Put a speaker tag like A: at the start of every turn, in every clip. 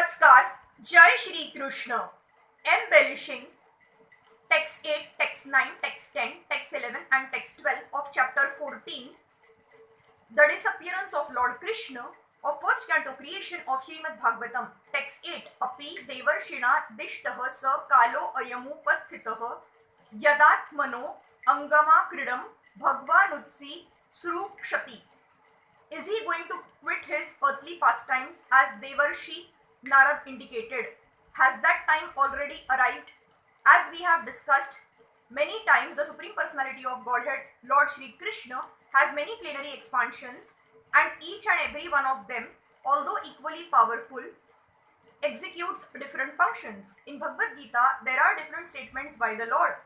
A: Namaskar, Jai Shri Krishna. Embellishing text 8, text 9, text 10, text 11 and text 12 of chapter 14, The Disappearance of Lord Krishna of first canto creation of Srimad Bhagavatam. Text 8. Api devarshina dishtah sa kalo ayamupasthitah yadatmano angama kridam bhagvanutsi srukshati. Is he going to quit his earthly pastimes as Devarshi Narad indicated? Has that time already arrived? As we have discussed many times, the Supreme Personality of Godhead, Lord Shri Krishna, has many plenary expansions, and each and every one of them, although equally powerful, executes different functions. In Bhagavad Gita, there are different statements by the Lord,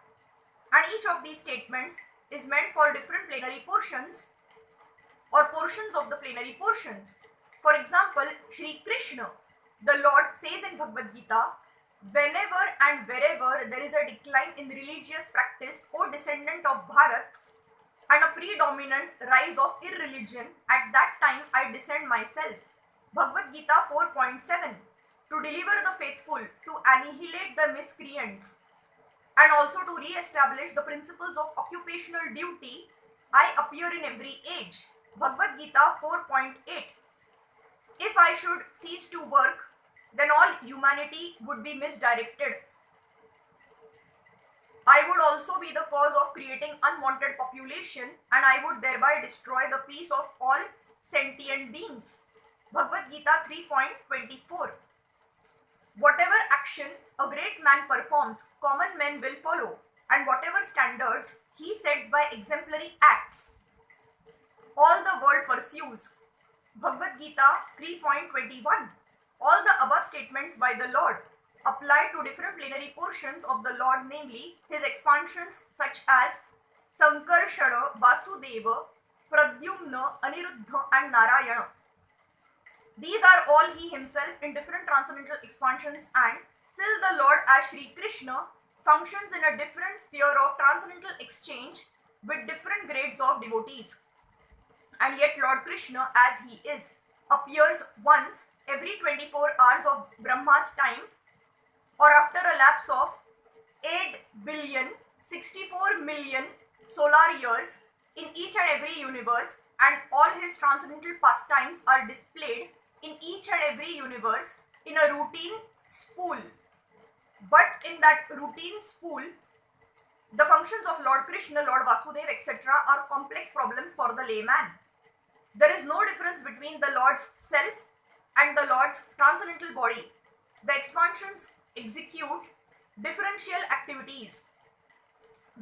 A: and each of these statements is meant for different plenary portions or portions of the plenary portions. For example, Shri Krishna, the Lord says in Bhagavad Gita, whenever and wherever there is a decline in religious practice, O descendant of Bharat, and a predominant rise of irreligion, at that time I descend myself. Bhagavad Gita 4.7. To deliver the faithful, to annihilate the miscreants, and also to re-establish the principles of occupational duty, I appear in every age. Bhagavad Gita 4.8. If I should cease to work, then all humanity would be misdirected. I would also be the cause of creating unwanted population, and I would thereby destroy the peace of all sentient beings. Bhagavad Gita 3.24. Whatever action a great man performs, common men will follow, and whatever standards he sets by exemplary acts, all the world pursues. Bhagavad Gita 3.21. All the above statements by the Lord apply to different plenary portions of the Lord, namely his expansions such as Sankarshana, Vasudeva, Pradyumna, Aniruddha and Narayana. These are all he himself in different transcendental expansions, and still the Lord as Shri Krishna functions in a different sphere of transcendental exchange with different grades of devotees. And yet Lord Krishna, as he is, appears once every 24 hours of Brahma's time, or after a lapse of 8,064,000,000 solar years in each and every universe, and all his transcendental pastimes are displayed in each and every universe in a routine spool. But in that routine spool, the functions of Lord Krishna, Lord Vasudeva, etc. are complex problems for the layman. There is no difference between the Lord's self and the Lord's transcendental body. The expansions execute differential activities.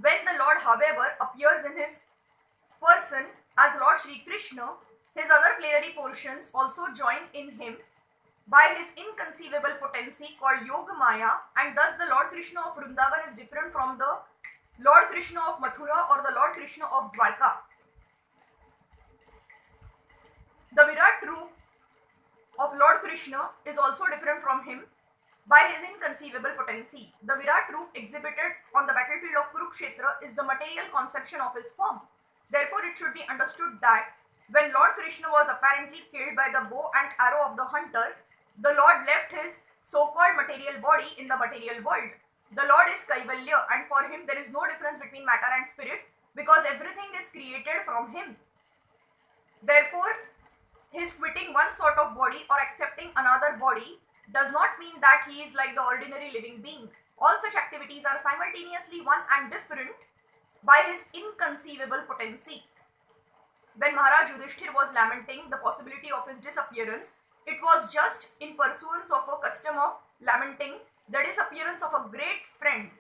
A: When the Lord, however, appears in his person as Lord Shri Krishna, his other plenary portions also join in him by his inconceivable potency called Yoga Maya, and thus the Lord Krishna of Vrindavan is different from the Lord Krishna of Mathura or the Lord Krishna of Dwarka. The Virat Roop of Lord Krishna is also different from him by his inconceivable potency. The Virat Roop exhibited on the battlefield of Kurukshetra is the material conception of his form. Therefore, it should be understood that when Lord Krishna was apparently killed by the bow and arrow of the hunter, the Lord left his so-called material body in the material world. The Lord is Kaivalya, and for him there is no difference between matter and spirit, because everything is created from him. Therefore, his quitting one sort of body or accepting another body does not mean that he is like the ordinary living being. All such activities are simultaneously one and different by his inconceivable potency. When Maharaj Yudhishthir was lamenting the possibility of his disappearance, it was just in pursuance of a custom of lamenting the disappearance of a great friend.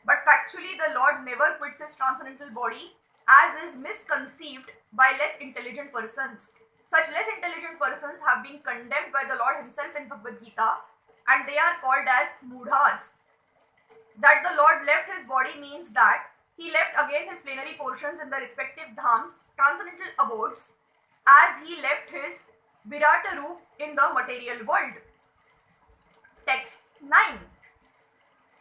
A: But factually, the Lord never quits his transcendental body, as is misconceived by less intelligent persons. Such less intelligent persons have been condemned by the Lord himself in Bhagavad Gita, and they are called as mudhas. That the Lord left his body means that he left again his plenary portions in the respective dhams, transcendental abodes, as he left his Virata Roop in the material world. Text 9.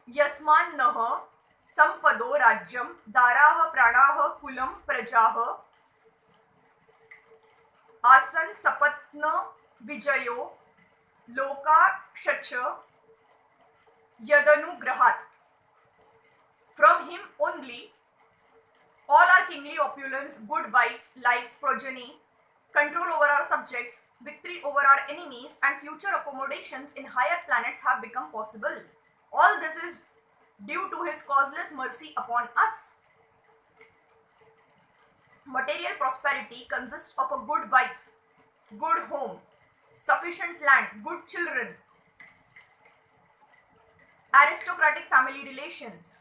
A: Yasman naha sampado rajyam daraha pranaha kulam prajaha आसन सपत्न विजयो लोका Shacha Yadanugrahat. From him only all our kingly opulence, good wives, lives, progeny, control over our subjects, victory over our enemies, and future accommodations in higher planets have become possible. All this is due to his causeless mercy upon us. Material prosperity consists of a good wife, good home, sufficient land, good children, aristocratic family relations,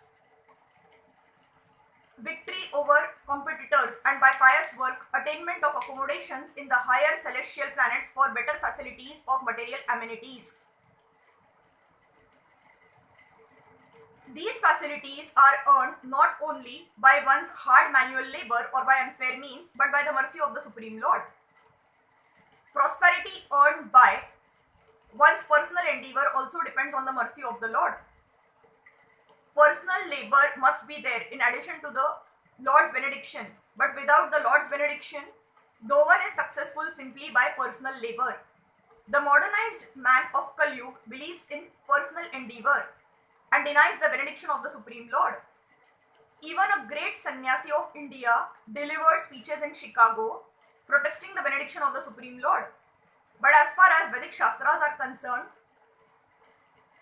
A: victory over competitors, and by pious work, attainment of accommodations in the higher celestial planets for better facilities of material amenities. These facilities are earned not only by one's hard manual labor or by unfair means, but by the mercy of the Supreme Lord. Prosperity earned by one's personal endeavor also depends on the mercy of the Lord. Personal labor must be there in addition to the Lord's benediction, but without the Lord's benediction, no one is successful simply by personal labor. The modernized man of Kali Yuga believes in personal endeavor and denies the benediction of the Supreme Lord. Even a great sannyasi of India delivered speeches in Chicago protesting the benediction of the Supreme Lord. But as far as Vedic Shastras are concerned,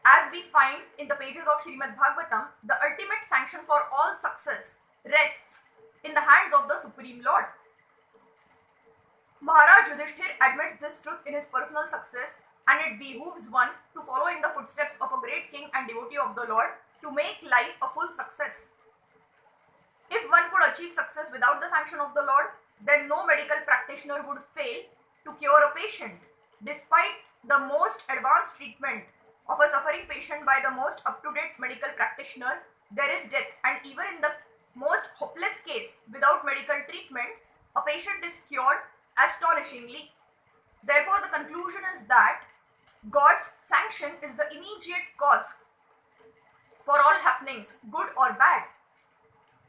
A: as we find in the pages of Srimad Bhagavatam, the ultimate sanction for all success rests in the hands of the Supreme Lord. Maharaj Yudhishthir admits this truth in his personal success, and it behooves one to follow in the footsteps of a great king and devotee of the Lord to make life a full success. If one could achieve success without the sanction of the Lord, then no medical practitioner would fail to cure a patient. Despite the most advanced treatment of a suffering patient by the most up-to-date medical practitioner, there is death, and even in the most hopeless case, without medical treatment, a patient is cured astonishingly. Therefore, the conclusion is that God's sanction is the immediate cause for all happenings, good or bad.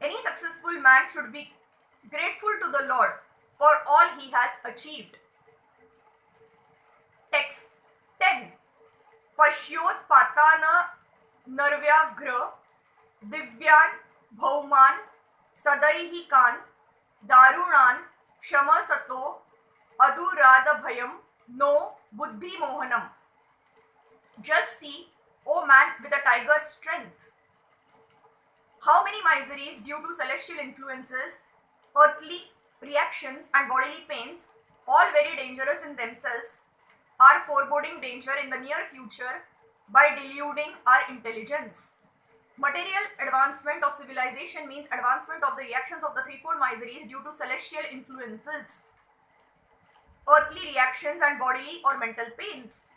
A: Any successful man should be grateful to the Lord for all he has achieved. Text 10. Pashyot patana narvyagra divyan bhauman sadaihikan darunan shamasato adurada bhayam no buddhi mohanam. Just see, O man with a tiger's strength, how many miseries due to celestial influences, earthly reactions and bodily pains, all very dangerous in themselves, are foreboding danger in the near future by deluding our intelligence. Material advancement of civilization means advancement of the reactions of the threefold miseries due to celestial influences, earthly reactions and bodily or mental pains.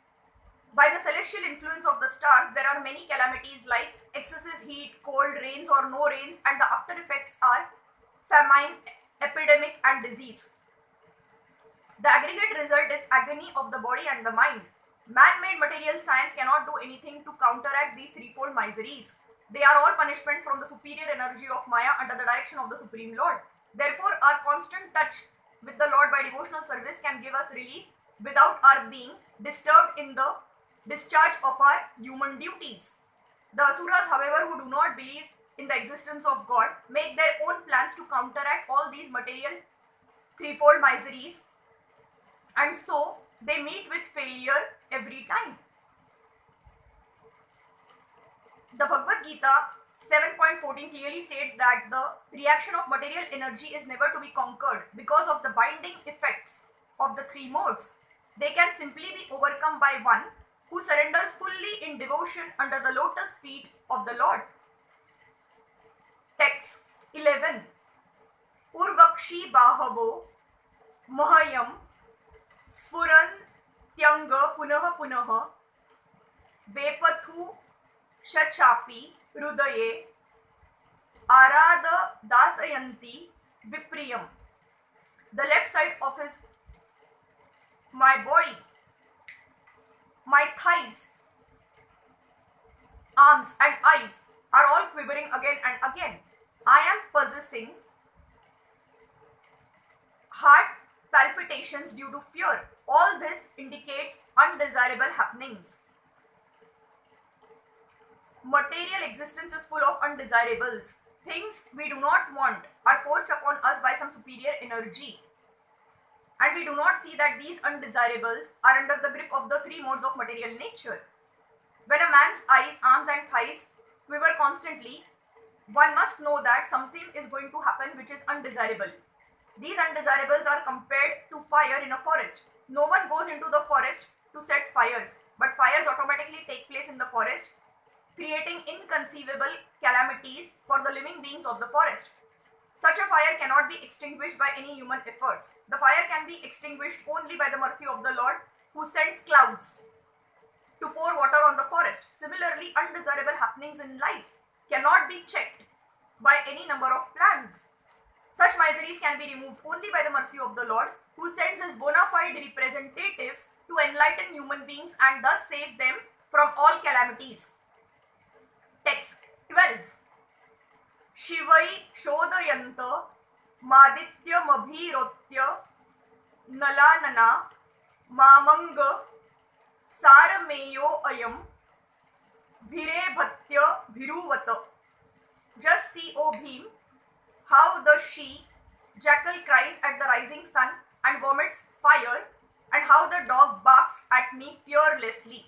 A: By the celestial influence of the stars, there are many calamities like excessive heat, cold, rains or no rains, and the after effects are famine, epidemic and disease. The aggregate result is agony of the body and the mind. Man-made material science cannot do anything to counteract these threefold miseries. They are all punishments from the superior energy of Maya under the direction of the Supreme Lord. Therefore, our constant touch with the Lord by devotional service can give us relief without our being disturbed in the discharge of our human duties. The Asuras, however, who do not believe in the existence of God, make their own plans to counteract all these material threefold miseries, and so they meet with failure every time. The Bhagavad Gita 7.14 clearly states that the reaction of material energy is never to be conquered because of the binding effects of the three modes. They can simply be overcome by one who surrenders fully in devotion under the lotus feet of the Lord. Text 11. Urvakshi bahavo mahayam sfuran tyanga punaha punaha vepathu shachapi hrudaye arada dasayanti vipriyam. The left side of my body, my thighs, arms and eyes are all quivering again and again. I am possessing heart palpitations due to fear. All this indicates undesirable happenings. material existence is full of undesirables. Things we do not want are forced upon us by some superior energy. And we do not see that these undesirables are under the grip of the three modes of material nature. When a man's eyes, arms and thighs quiver constantly, one must know that something is going to happen which is undesirable. These undesirables are compared to fire in a forest. No one goes into the forest to set fires, but fires automatically take place in the forest, creating inconceivable calamities for the living beings of the forest. Such a fire cannot be extinguished by any human efforts. The fire can be extinguished only by the mercy of the Lord, who sends clouds to pour water on the forest. Similarly, undesirable happenings in life cannot be checked by any number of plans. Such miseries can be removed only by the mercy of the Lord, who sends his bona fide representatives to enlighten human beings and thus save them from all calamities. Text 12. Shivai shodayanta madityamabhirotya nalanana mamanga sarameyo ayam bhirebhatya bhiruvata. Just see, O Bhim, how the she-jackal cries at the rising sun and vomits fire, and how the dog barks at me fearlessly.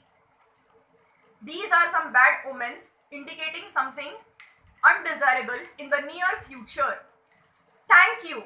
A: These are some bad omens indicating something undesirable in the near future. Thank you.